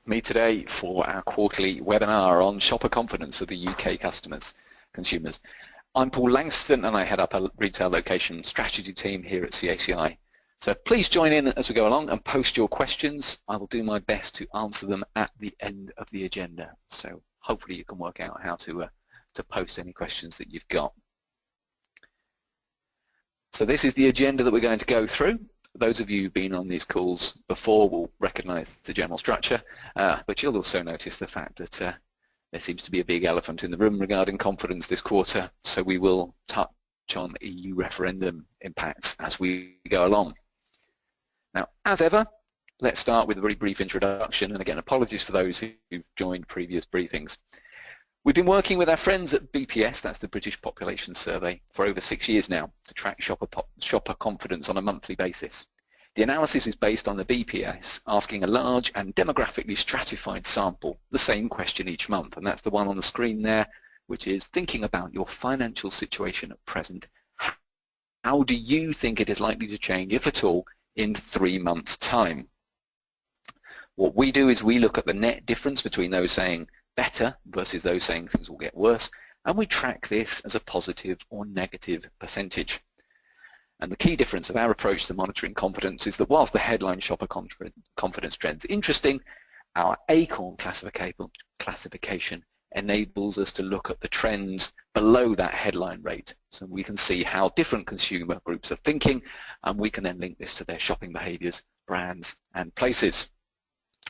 me today for our quarterly webinar on shopper confidence of the UK consumers. I'm Paul Langston and I head up a retail location strategy team here at CACI. So please join in as we go along and post your questions. I will do my best to answer them at the end of the agenda. So hopefully you can work out how to post any questions that you've got. So this is the agenda that we're going to go through. Those of you who've been on these calls before will recognise the general structure, but you'll also notice the fact that there seems to be a big elephant in the room regarding confidence this quarter, so we will touch on EU referendum impacts as we go along. Now, as ever, let's start with a very brief introduction, and again, apologies for those who've joined previous briefings. We've been working with our friends at BPS, that's the British Population Survey, for over 6 years now to track shopper confidence on a monthly basis. The analysis is based on the BPS asking a large and demographically stratified sample, the same question each month, and that's the one on the screen there, which is thinking about your financial situation at present. How do you think it is likely to change, if at all, in 3 months' time? What we do is we look at the net difference between those saying better versus those saying things will get worse, and we track this as a positive or negative percentage. And the key difference of our approach to monitoring confidence is that whilst the headline shopper confidence trend's interesting, our Acorn classification enables us to look at the trends below that headline rate, so we can see how different consumer groups are thinking, and we can then link this to their shopping behaviours, brands and places.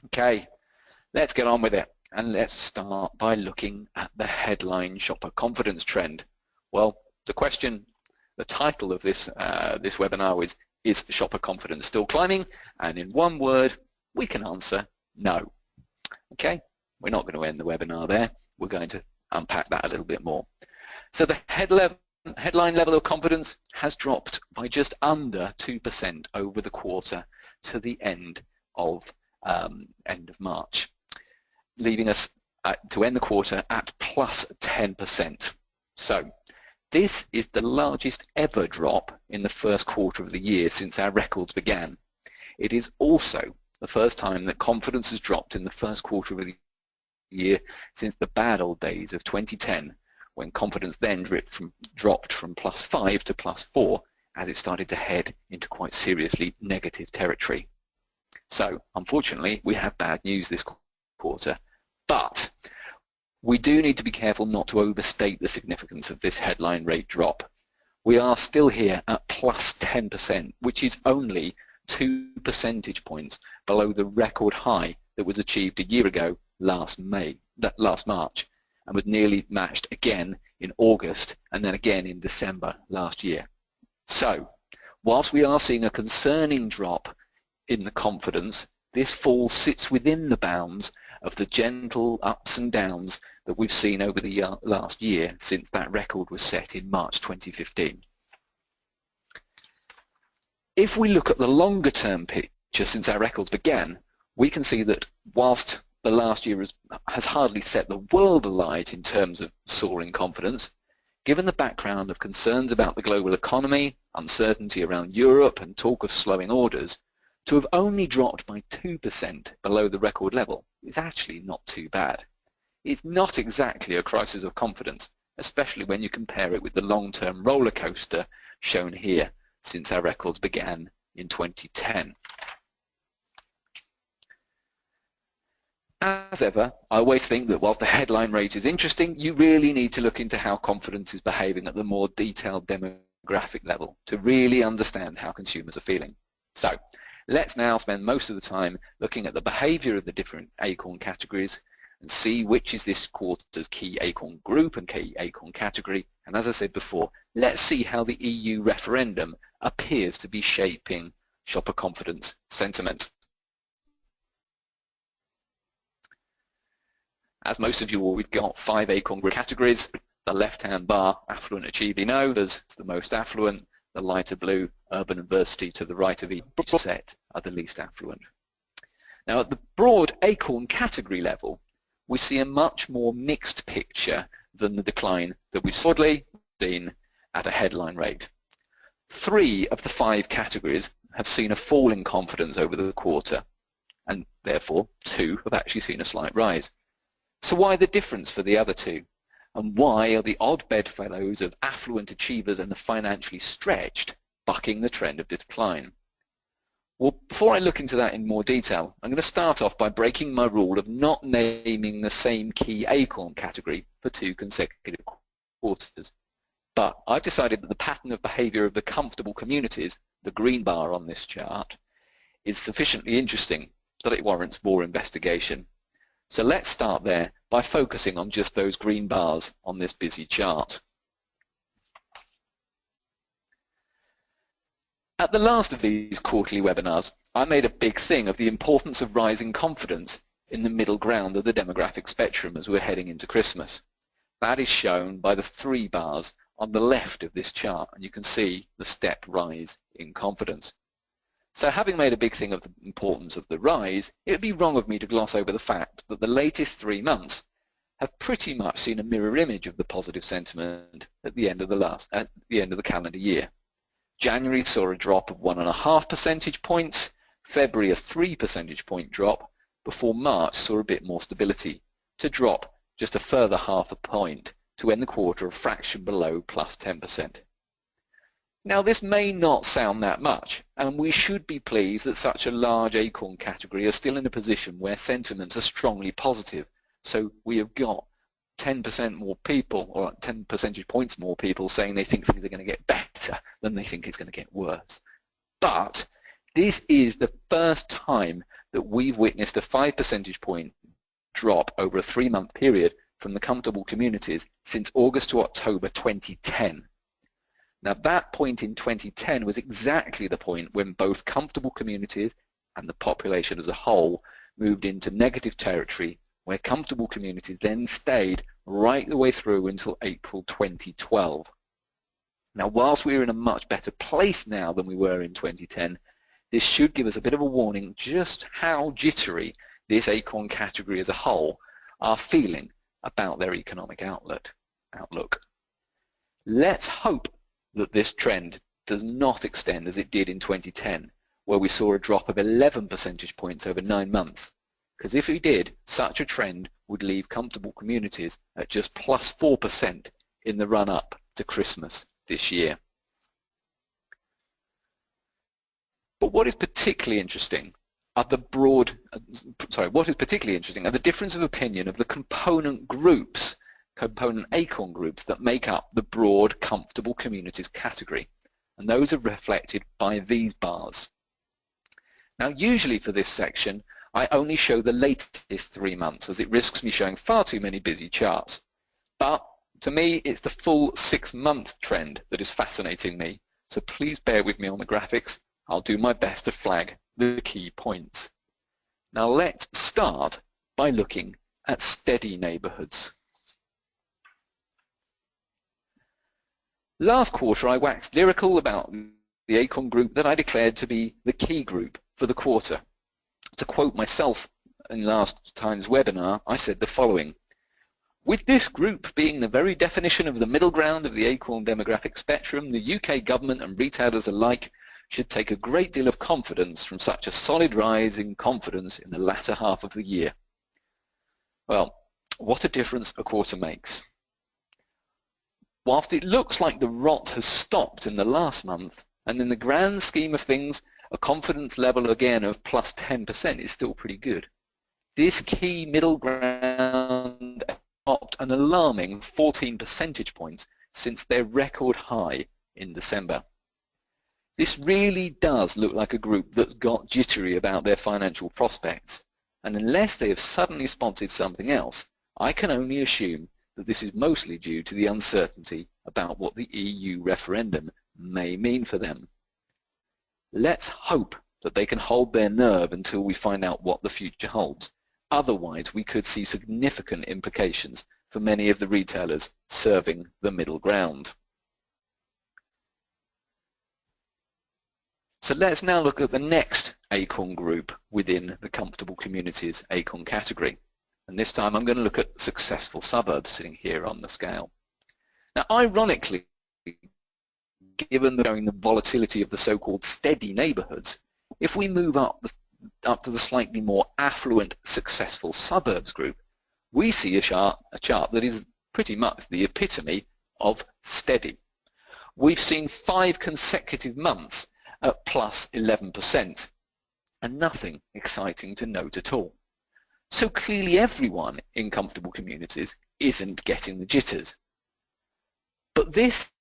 Okay, let's get on with it. And let's start by looking at the headline shopper confidence trend. Well, the title of this webinar is shopper confidence still climbing? And in one word, we can answer no. Okay, we're not going to end the webinar there. We're going to unpack that a little bit more. So the headline level of confidence has dropped by just under 2% over the quarter to the end of March, leaving us to end the quarter at plus 10%. So this is the largest ever drop in the first quarter of the year since our records began. It is also the first time that confidence has dropped in the first quarter of the year since the bad old days of 2010, when confidence then dropped from plus 5 to plus 4 as it started to head into quite seriously negative territory. So unfortunately we have bad news this quarter, but we do need to be careful not to overstate the significance of this headline rate drop. We are still here at plus 10%, which is only 2 percentage points below the record high that was achieved a year ago last March, and was nearly matched again in August and then again in December last year. So whilst we are seeing a concerning drop in the confidence, this fall sits within the bounds of the gentle ups and downs that we've seen over the last year since that record was set in March 2015. If we look at the longer term picture since our records began, we can see that whilst the last year has hardly set the world alight in terms of soaring confidence, given the background of concerns about the global economy, uncertainty around Europe and talk of slowing orders, to have only dropped by 2% below the record level is actually not too bad. It's not exactly a crisis of confidence, especially when you compare it with the long-term roller coaster shown here since our records began in 2010. As ever, I always think that whilst the headline rate is interesting, you really need to look into how confidence is behaving at the more detailed demographic level to really understand how consumers are feeling. So let's now spend most of the time looking at the behaviour of the different Acorn categories and see which is this quarter's key Acorn group and key Acorn category. And as I said before, let's see how the EU referendum appears to be shaping shopper confidence sentiment. As most of you will, we've got 5 Acorn group categories. The left-hand bar, Affluent Achievers, is the most affluent. The lighter blue, urban and varsity, to the right of each set are the least affluent. Now at the broad Acorn category level, we see a much more mixed picture than the decline that we've seen at a headline rate. 3 of the 5 categories have seen a fall in confidence over the quarter, and therefore 2 have actually seen a slight rise. So why the difference for the other 2? And why are the odd bedfellows of affluent achievers and the financially stretched bucking the trend of decline? Well, before I look into that in more detail, I'm going to start off by breaking my rule of not naming the same key Acorn category for 2 consecutive quarters. But I've decided that the pattern of behaviour of the comfortable communities, the green bar on this chart, is sufficiently interesting that it warrants more investigation. So let's start there by focusing on just those green bars on this busy chart. At the last of these quarterly webinars, I made a big thing of the importance of rising confidence in the middle ground of the demographic spectrum as we're heading into Christmas. That is shown by the 3 bars on the left of this chart, and you can see the step rise in confidence. So having made a big thing of the importance of the rise, it would be wrong of me to gloss over the fact that the latest 3 months have pretty much seen a mirror image of the positive sentiment at the end of the calendar year. January saw a drop of 1.5 percentage points, February a 3 percentage point drop, before March saw a bit more stability, to drop just a further 0.5 point to end the quarter a fraction below plus 10%. Now this may not sound that much, and we should be pleased that such a large Acorn category are still in a position where sentiments are strongly positive. So we have got 10% more people, or 10 percentage points more people saying they think things are going to get better than they think it's going to get worse. But this is the first time that we've witnessed a 5 percentage point drop over a 3-month period from the comfortable communities since August to October 2010. Now that point in 2010 was exactly the point when both comfortable communities and the population as a whole moved into negative territory, where comfortable communities then stayed right the way through until April 2012. Now whilst we're in a much better place now than we were in 2010, this should give us a bit of a warning just how jittery this Acorn category as a whole are feeling about their economic outlook. Let's hope that this trend does not extend as it did in 2010, where we saw a drop of 11 percentage points over 9 months. Because if we did, such a trend would leave comfortable communities at just plus 4% in the run-up to Christmas this year. But what is particularly interesting are the difference of opinion of the component Acorn groups that make up the broad comfortable communities category, and those are reflected by these bars. Now usually for this section I only show the latest 3 months, as it risks me showing far too many busy charts. But to me, it's the full 6-month trend that is fascinating me, so please bear with me on the graphics. I'll do my best to flag the key points. Now let's start by looking at steady neighbourhoods. Last quarter I waxed lyrical about the Acorn group that I declared to be the key group for the quarter. To quote myself in last time's webinar, I said the following: with this group being the very definition of the middle ground of the Acorn demographic spectrum, the UK government and retailers alike should take a great deal of confidence from such a solid rise in confidence in the latter half of the year. Well, what a difference a quarter makes. Whilst it looks like the rot has stopped in the last month, and in the grand scheme of things a confidence level again of plus 10% is still pretty good, this key middle ground dropped an alarming 14 percentage points since their record high in December. This really does look like a group that's got jittery about their financial prospects, and unless they have suddenly spotted something else, I can only assume that this is mostly due to the uncertainty about what the EU referendum may mean for them. Let's hope that they can hold their nerve until we find out what the future holds. Otherwise, we could see significant implications for many of the retailers serving the middle ground. So let's now look at the next Acorn group within the comfortable communities Acorn category. And this time I'm going to look at successful suburbs sitting here on the scale. Now ironically, given the volatility of the so-called steady neighbourhoods, if we move up up to the slightly more affluent, successful suburbs group, we see a chart that is pretty much the epitome of steady. We've seen 5 consecutive months at plus 11%, and nothing exciting to note at all. So clearly everyone in comfortable communities isn't getting the jitters. But this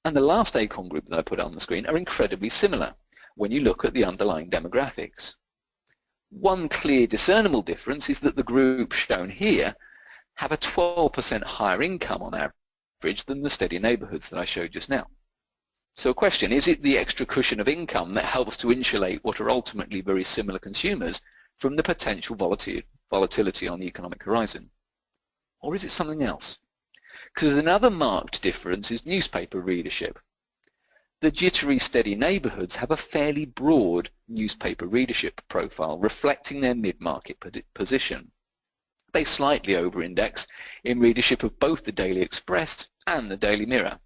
and the last Acorn group that I put on the screen are incredibly similar when you look at the underlying demographics. One clear discernible difference is that the group shown here have a 12% higher income on average than the steady neighbourhoods that I showed just now. So a question, is it the extra cushion of income that helps to insulate what are ultimately very similar consumers from the potential volatility on the economic horizon? Or is it something else? Because another marked difference is newspaper readership. The jittery steady neighbourhoods have a fairly broad newspaper readership profile reflecting their mid-market position. They slightly over-index in readership of both the Daily Express and the Daily Mirror.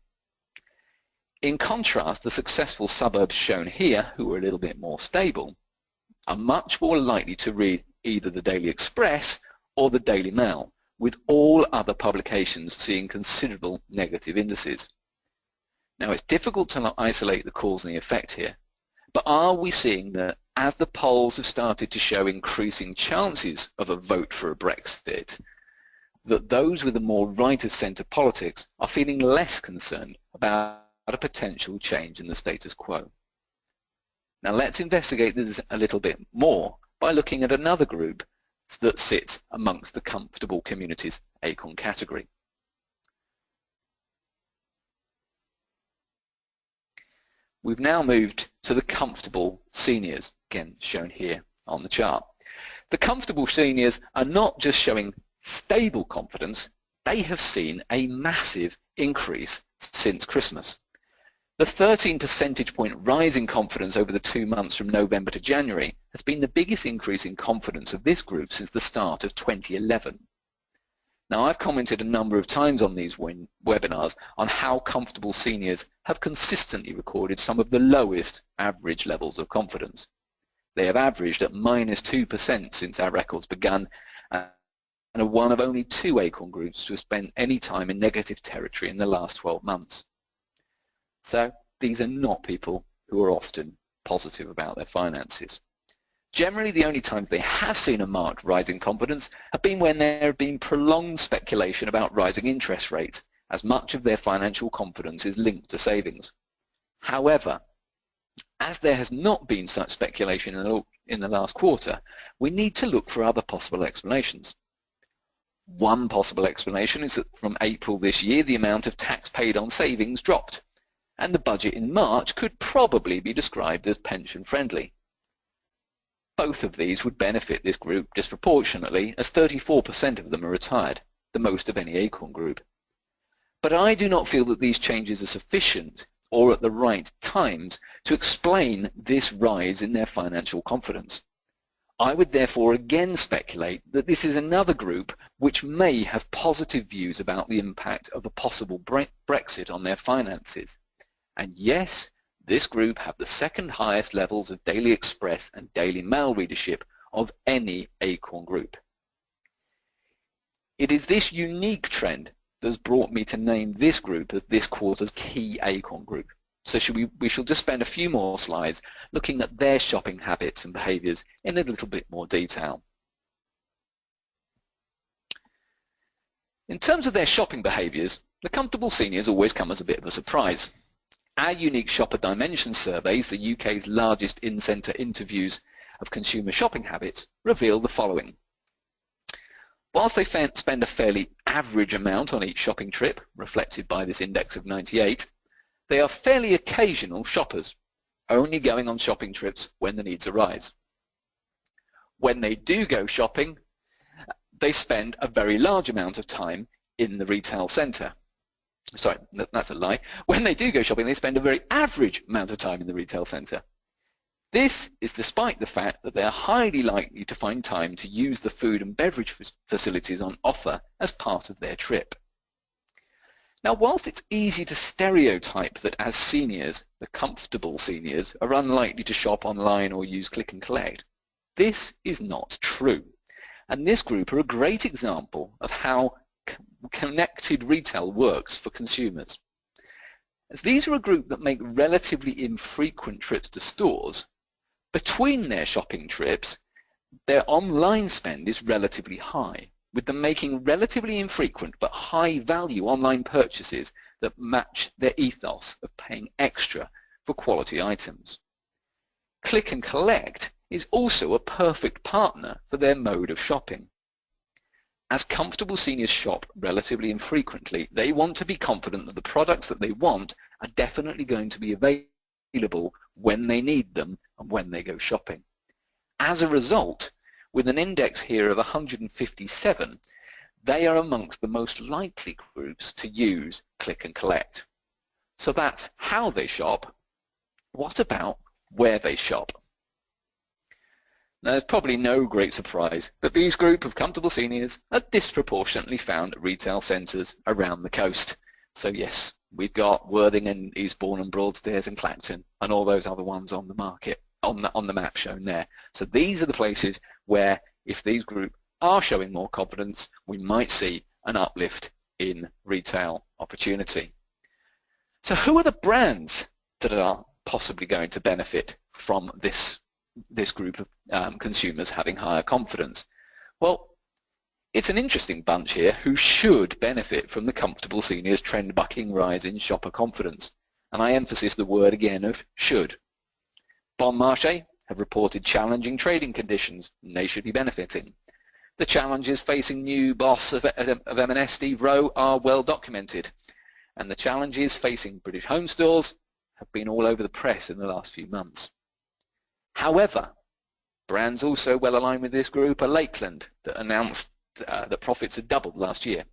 In contrast, the successful suburbs shown here, who are a little bit more stable, are much more likely to read either the Daily Express or the Daily Mail, with all other publications seeing considerable negative indices. Now, it's difficult to isolate the cause and the effect here, but are we seeing that as the polls have started to show increasing chances of a vote for a Brexit, that those with a more right-of-centre politics are feeling less concerned about a potential change in the status quo? Now let's investigate this a little bit more by looking at another group that sits amongst the comfortable communities Acorn category. We've now moved to the comfortable seniors, again shown here on the chart. The comfortable seniors are not just showing stable confidence, they have seen a massive increase since Christmas. The 13 percentage point rise in confidence over the 2 months from November to January has been the biggest increase in confidence of this group since the start of 2011. Now, I've commented a number of times on these webinars on how comfortable seniors have consistently recorded some of the lowest average levels of confidence. They have averaged at -2% since our records began and are one of only 2 Acorn groups to have spent any time in negative territory in the last 12 months. So these are not people who are often positive about their finances. Generally, the only times they have seen a marked rise in confidence have been when there have been prolonged speculation about rising interest rates, as much of their financial confidence is linked to savings. However, as there has not been such speculation in the last quarter, we need to look for other possible explanations. One possible explanation is that from April this year, the amount of tax paid on savings dropped, and the budget in March could probably be described as pension-friendly. Both of these would benefit this group disproportionately, as 34% of them are retired, the most of any Acorn group. But I do not feel that these changes are sufficient or at the right times to explain this rise in their financial confidence. I would therefore again speculate that this is another group which may have positive views about the impact of a possible Brexit on their finances. And yes, this group have the second highest levels of Daily Express and Daily Mail readership of any Acorn group. It is this unique trend that has brought me to name this group as this quarter's key Acorn group. So we shall just spend a few more slides looking at their shopping habits and behaviours in a little bit more detail. In terms of their shopping behaviours, the comfortable seniors always come as a bit of a surprise. Our unique shopper dimension surveys, the UK's largest in-centre interviews of consumer shopping habits, reveal the following. Whilst they spend a fairly average amount on each shopping trip, reflected by this index of 98, they are fairly occasional shoppers, only going on shopping trips when the needs arise. When they do go shopping, they spend a very large amount of time in the retail centre. Sorry, that's a lie. When they do go shopping, they spend a very average amount of time in the retail centre. This is despite the fact that they are highly likely to find time to use the food and beverage facilities on offer as part of their trip. Now, whilst it's easy to stereotype that as seniors, the comfortable seniors are unlikely to shop online or use click and collect, this is not true. And this group are a great example of how connected retail works for consumers. As these are a group that make relatively infrequent trips to stores, between their shopping trips, their online spend is relatively high, with them making relatively infrequent but high-value online purchases that match their ethos of paying extra for quality items. Click and collect is also a perfect partner for their mode of shopping. As comfortable seniors shop relatively infrequently, they want to be confident that the products that they want are definitely going to be available when they need them and when they go shopping. As a result, with an index here of 157, they are amongst the most likely groups to use click and collect. So that's how they shop. What about where they shop? Now, there's probably no great surprise that these group of comfortable seniors are disproportionately found at retail centres around the coast. So yes, we've got Worthing and Eastbourne and Broadstairs and Clacton and all those other ones on the market, on the map shown there. So these are the places where, if these group are showing more confidence, we might see an uplift in retail opportunity. So who are the brands that are possibly going to benefit from this group of consumers having higher confidence? Well, it's an interesting bunch here who should benefit from the comfortable seniors trend bucking rise in shopper confidence. And I emphasize the word again of should. Bon Marché have reported challenging trading conditions, and they should be benefiting. The challenges facing new boss of M&S, Steve Rowe, are well documented, and the challenges facing British home stores have been all over the press in the last few months. However, brands also well aligned with this group are Lakeland, that announced that profits had doubled last year,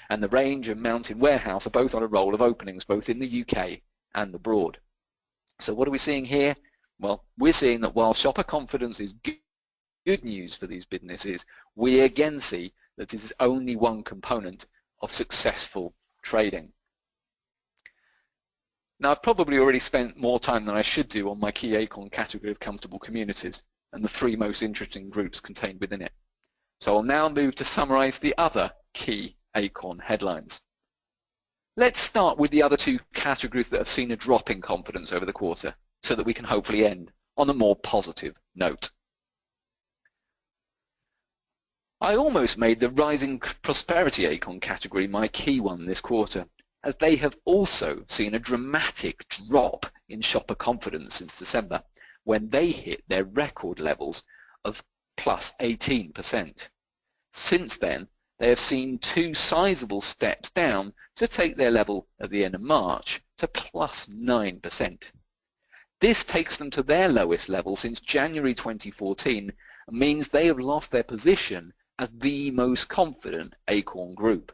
and the Range and Mountain Warehouse are both on a roll of openings both in the UK and abroad. So what are we seeing here? Well, we're seeing that while shopper confidence is good news for these businesses, we again see that this is only one component of successful trading. Now, I've probably already spent more time than I should do on my key Acorn category of comfortable communities and the three most interesting groups contained within it. So I'll now move to summarize the other key Acorn headlines. Let's start with the other two categories that have seen a drop in confidence over the quarter, so that we can hopefully end on a more positive note. I almost made the rising prosperity Acorn category my key one this quarter, as they have also seen a dramatic drop in shopper confidence since December, when they hit their record levels of plus 18%. Since then, they have seen two sizable steps down to take their level at the end of March to plus 9%. This takes them to their lowest level since January 2014 and means they have lost their position as the most confident Acorn group.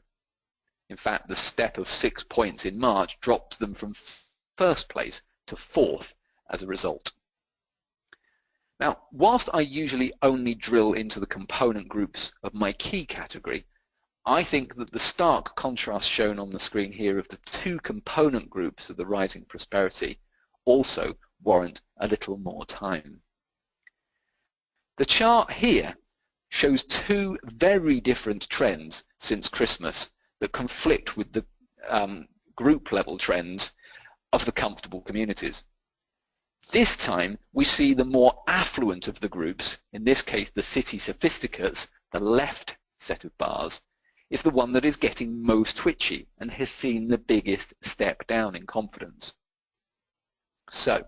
In fact, the step of 6 points in March dropped them from first place to fourth as a result. Now, whilst I usually only drill into the component groups of my key category, I think that the stark contrast shown on the screen here of the two component groups of the rising prosperity also warrant a little more time. The chart here shows two very different trends since Christmas that conflict with the group level trends of the comfortable communities. This time we see the more affluent of the groups, in this case the city sophisticates, the left set of bars, is the one that is getting most twitchy and has seen the biggest step down in confidence. So,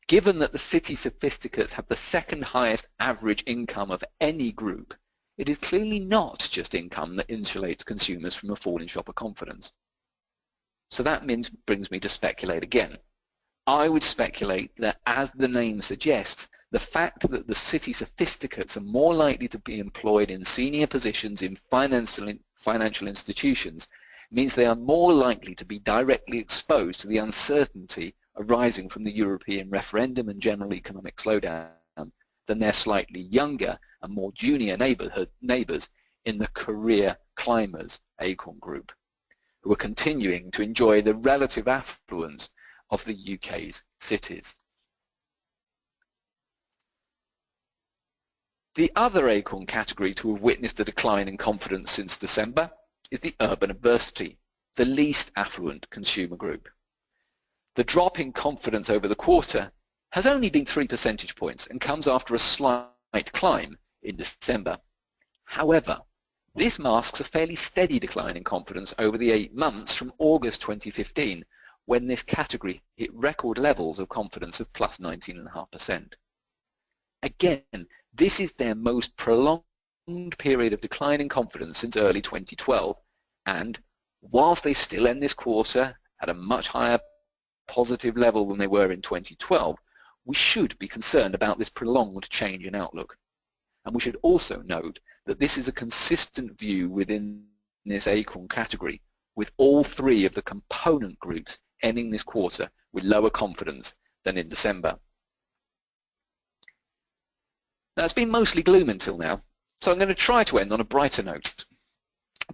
given that the city sophisticates have the second highest average income of any group, it is clearly not just income that insulates consumers from a fall in shopper confidence. So that brings me to speculate again. I would speculate that, as the name suggests, the fact that the city sophisticates are more likely to be employed in senior positions in financial institutions means they are more likely to be directly exposed to the uncertainty arising from the European referendum and general economic slowdown than their slightly younger and more junior neighbours in the career climbers Acorn group, who are continuing to enjoy the relative affluence of the UK's cities. The other Acorn category to have witnessed a decline in confidence since December is the urban adversity, the least affluent consumer group. The drop in confidence over the quarter has only been 3 percentage points and comes after a slight climb in December. However, this masks a fairly steady decline in confidence over the 8 months from August 2015, when this category hit record levels of confidence of plus 19.5%. Again, this is their most prolonged period of decline in confidence since early 2012, and whilst they still end this quarter at a much higher positive level than they were in 2012, we should be concerned about this prolonged change in outlook. And we should also note that this is a consistent view within this Acorn category, with all 3 of the component groups ending this quarter with lower confidence than in December. Now, it's been mostly gloom until now, so I'm going to try to end on a brighter note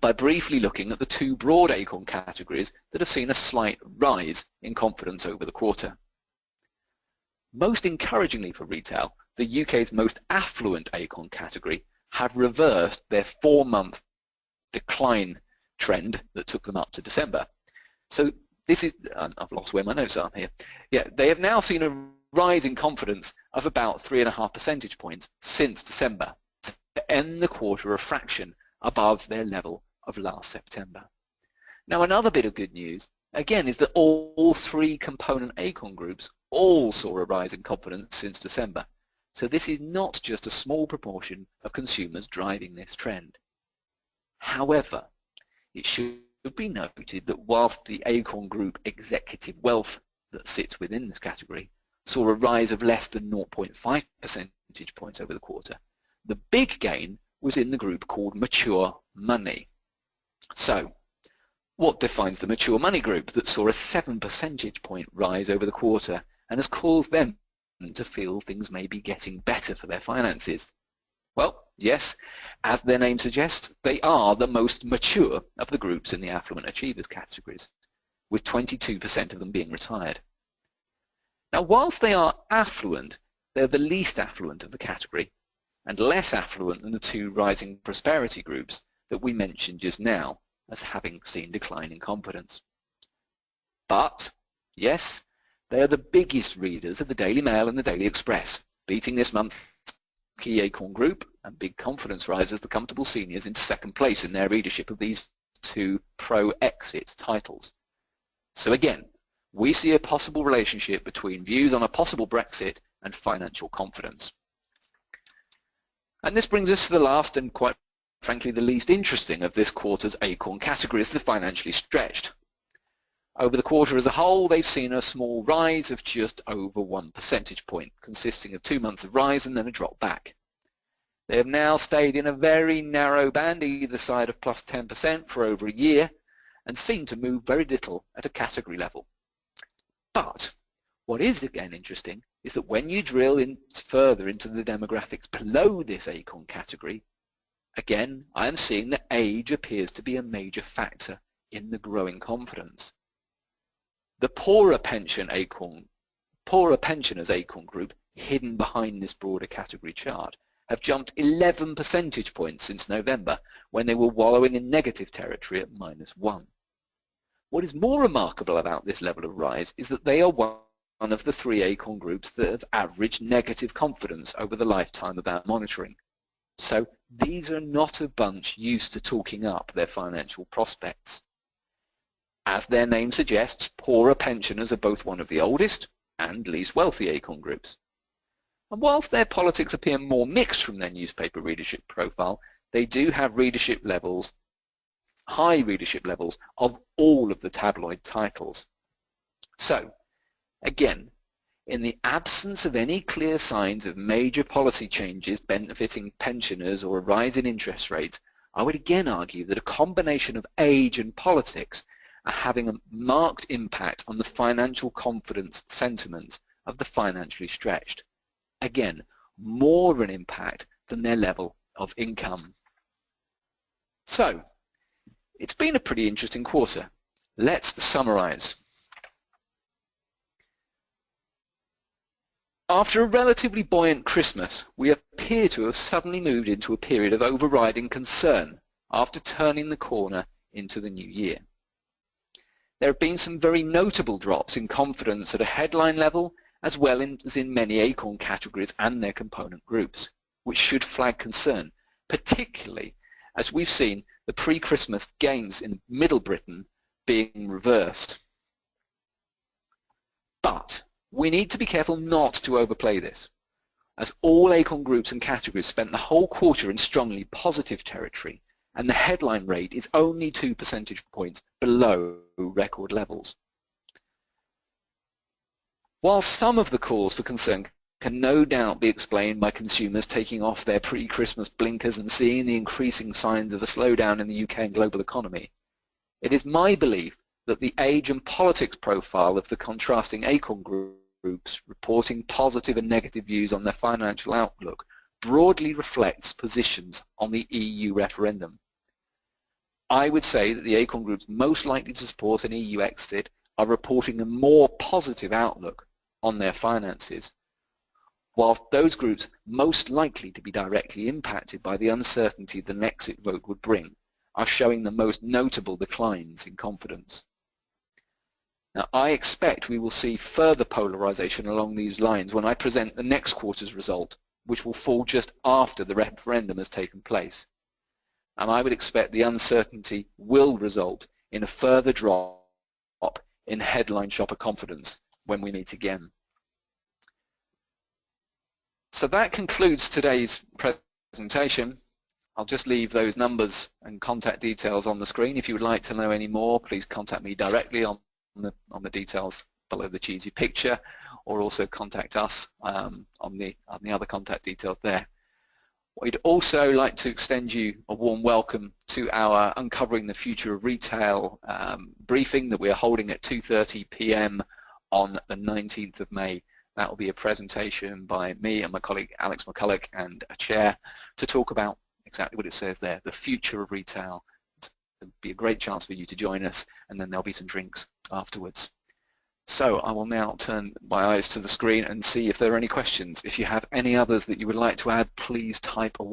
by briefly looking at the 2 broad Acorn categories that have seen a slight rise in confidence over the quarter. Most encouragingly for retail, the UK's most affluent Acorn category have reversed their 4-month decline trend that took them up to December. So this is, I've lost where my notes are here. Yeah, they have now seen a rise in confidence of about 3.5 percentage points since December to end the quarter a fraction above their level of last September. Now, another bit of good news, again, is that all 3 component Acorn groups all saw a rise in confidence since December. So this is not just a small proportion of consumers driving this trend. However, it should be noted that whilst the Acorn Group executive wealth that sits within this category saw a rise of less than 0.5 percentage points over the quarter, the big gain was in the group called mature money. So, what defines the mature money group that saw a 7 percentage point rise over the quarter and has caused them to feel things may be getting better for their finances? Well, yes, as their name suggests, they are the most mature of the groups in the Affluent Achievers categories, with 22% of them being retired. Now, whilst they are affluent, they're the least affluent of the category and less affluent than the 2 rising prosperity groups that we mentioned just now as having seen declining confidence. But, yes, they are the biggest readers of the Daily Mail and the Daily Express, beating this month's key Acorn group and big confidence risers, the Comfortable Seniors, into 2nd place in their readership of these 2 pro-exit titles. So again, we see a possible relationship between views on a possible Brexit and financial confidence. And this brings us to the last and quite frankly the least interesting of this quarter's Acorn categories, the financially stretched. Over the quarter as a whole, they've seen a small rise of just over 1 percentage point, consisting of 2 months of rise and then a drop back. They have now stayed in a very narrow band either side of plus 10% for over a year and seem to move very little at a category level. But what is again interesting is that when you drill in further into the demographics below this Acorn category, again I am seeing that age appears to be a major factor in the growing confidence. The poorer pensioners Acorn group, hidden behind this broader category chart, have jumped 11 percentage points since November, when they were wallowing in negative territory at -1. What is more remarkable about this level of rise is that they are one of the 3 Acorn groups that have averaged negative confidence over the lifetime of our monitoring. So these are not a bunch used to talking up their financial prospects. As their name suggests, poorer pensioners are both one of the oldest and least wealthy Acorn groups. And whilst their politics appear more mixed from their newspaper readership profile, they do have readership levels, high readership levels of all of the tabloid titles. So, again, in the absence of any clear signs of major policy changes benefiting pensioners or a rise in interest rates, I would again argue that a combination of age and politics are having a marked impact on the financial confidence sentiments of the financially stretched. Again, more of an impact than their level of income. So, it's been a pretty interesting quarter. Let's summarize. After a relatively buoyant Christmas, we appear to have suddenly moved into a period of overriding concern after turning the corner into the new year. There have been some very notable drops in confidence at a headline level, as well as in many Acorn categories and their component groups, which should flag concern, particularly as we've seen the pre-Christmas gains in Middle Britain being reversed. But we need to be careful not to overplay this, as all Acorn groups and categories spent the whole quarter in strongly positive territory, and the headline rate is only 2 percentage points below record levels. While some of the cause for concern can no doubt be explained by consumers taking off their pre-Christmas blinkers and seeing the increasing signs of a slowdown in the UK and global economy, it is my belief that the age and politics profile of the contrasting Acorn groups reporting positive and negative views on their financial outlook broadly reflects positions on the EU referendum. I would say that the Acorn groups most likely to support an EU exit are reporting a more positive outlook on their finances, whilst those groups most likely to be directly impacted by the uncertainty that an exit vote would bring are showing the most notable declines in confidence. Now, I expect we will see further polarization along these lines when I present the next quarter's result, which will fall just after the referendum has taken place. And I would expect the uncertainty will result in a further drop in headline shopper confidence when we meet again. So that concludes today's presentation. I'll just leave those numbers and contact details on the screen. If you would like to know any more, please contact me directly on the details below the cheesy picture, or also contact us on the other contact details there. We'd also like to extend you a warm welcome to our Uncovering the Future of Retail briefing that we are holding at 2:30 p.m. on the 19th of May. That will be a presentation by me and my colleague Alex McCulloch and a chair to talk about exactly what it says there, the future of retail. It'll be a great chance for you to join us, and then there'll be some drinks afterwards. So I will now turn my eyes to the screen and see if there are any questions. If you have any others that you would like to add, please type away.